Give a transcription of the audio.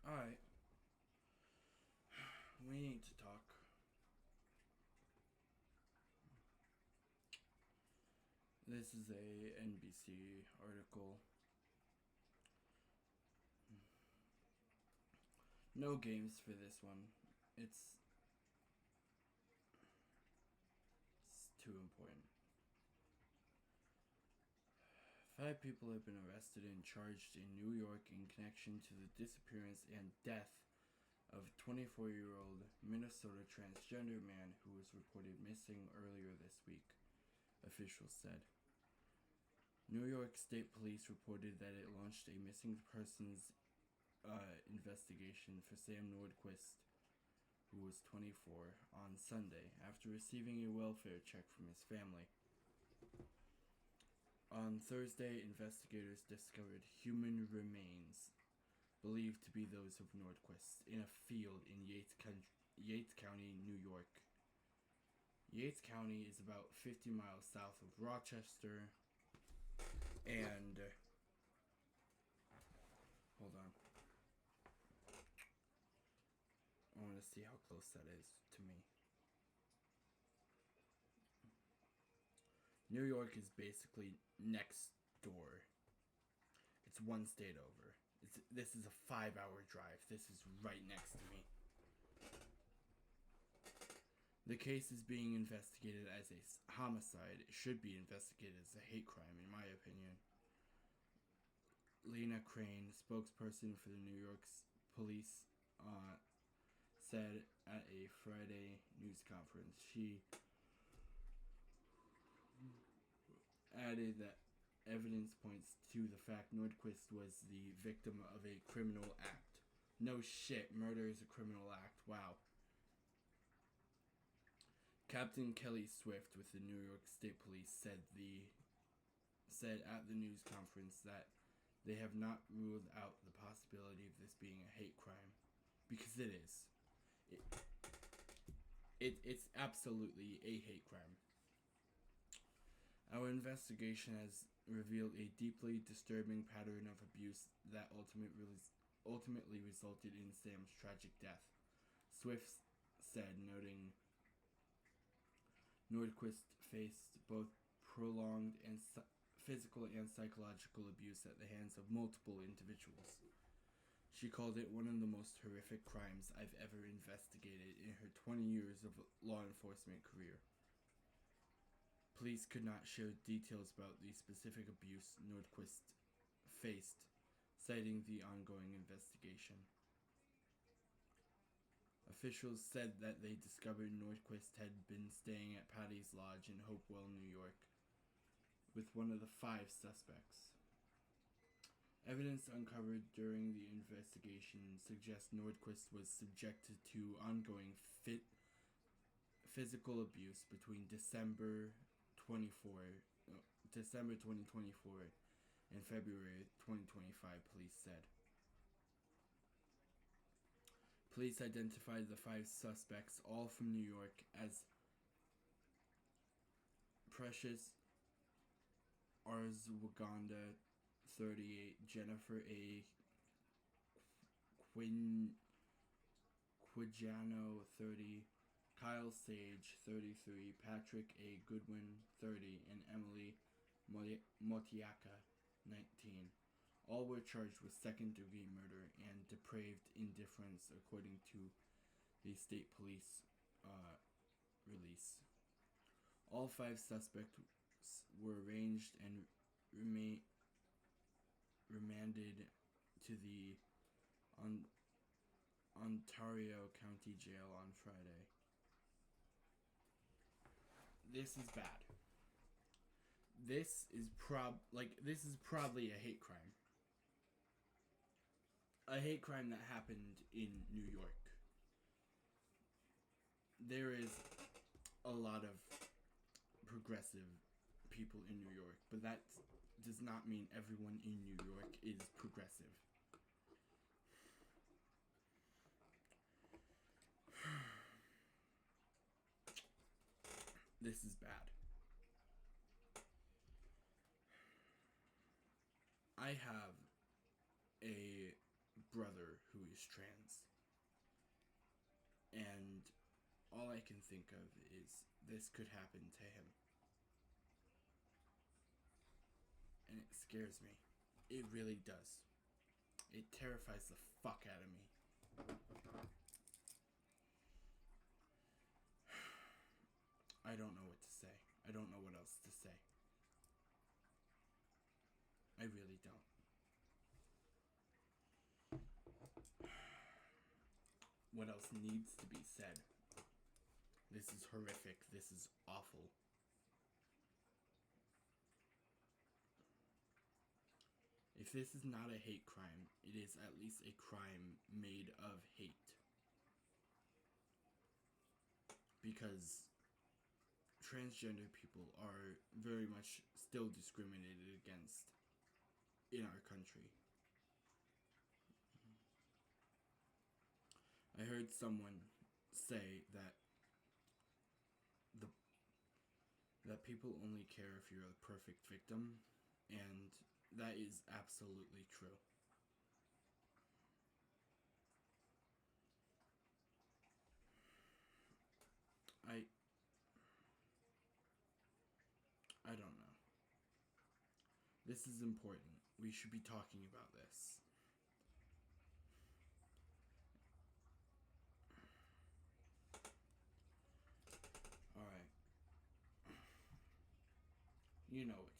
Alright, we need to talk. This is a NBC article. No games for this one. It's too important. 5 people have been arrested and charged in New York in connection to the disappearance and death of 24-year-old Minnesota transgender man who was reported missing earlier this week, officials said. New York State Police reported that it launched a missing persons investigation for Sam Nordquist, who was 24, on Sunday after receiving a welfare check from his family. On Thursday, investigators discovered human remains, believed to be those of Nordquist, in a field in Yates County, New York. Yates County is about 50 miles south of Rochester, and hold on. I want to see how close that is to me. New York is basically next door. It's one state over. This is a 5-hour drive. This is right next to me. The case is being investigated as a homicide. It should be investigated as a hate crime, in my opinion. Lena Crane, spokesperson for the New York police, said at a Friday news conference. She added that evidence points to the fact Nordquist was the victim of a criminal act. No shit, murder is a criminal act. Wow. Captain Kelly Swift with the New York State Police said at the news conference that they have not ruled out the possibility of this being a hate crime, because it is. It's absolutely a hate crime. Our investigation has revealed a deeply disturbing pattern of abuse that ultimately resulted in Sam's tragic death, Swift said, noting Nordquist faced both prolonged and physical and psychological abuse at the hands of multiple individuals. She called it one of the most horrific crimes I've ever investigated in her 20 years of law enforcement career. Police could not share details about the specific abuse Nordquist faced, citing the ongoing investigation. Officials said that they discovered Nordquist had been staying at Patty's Lodge in Hopewell, New York, with one of the 5 suspects. Evidence uncovered during the investigation suggests Nordquist was subjected to ongoing physical abuse between December 2024 and February 2025, police said. Police identified the 5 suspects, all from New York, as Precious Arzwaganda, 38, Jennifer A. Quijano, 30, Kyle Sage, 33, Patrick A. Goodwin, 30, and Emily Motiaka, 19. All were charged with second-degree murder and depraved indifference, according to the state police release. All 5 suspects were arraigned and remanded to the Ontario County Jail on Friday. This is bad. This is probably a hate crime. A hate crime that happened in New York. There is a lot of progressive people in New York, but that does not mean everyone in New York is progressive. This is bad. I have a brother is trans. And all I can think of is this could happen to him. And it scares me. It really does. It terrifies the fuck out of me. I don't know what to say. I don't know what else to say. I really don't. What else needs to be said? This is horrific. This is awful. If this is not a hate crime, it is at least a crime made of hate. Because transgender people are very much still discriminated against in our country. I heard someone say that that people only care if you're a perfect victim, and that is absolutely true. I don't know. This is important. We should be talking about this. Alright. You know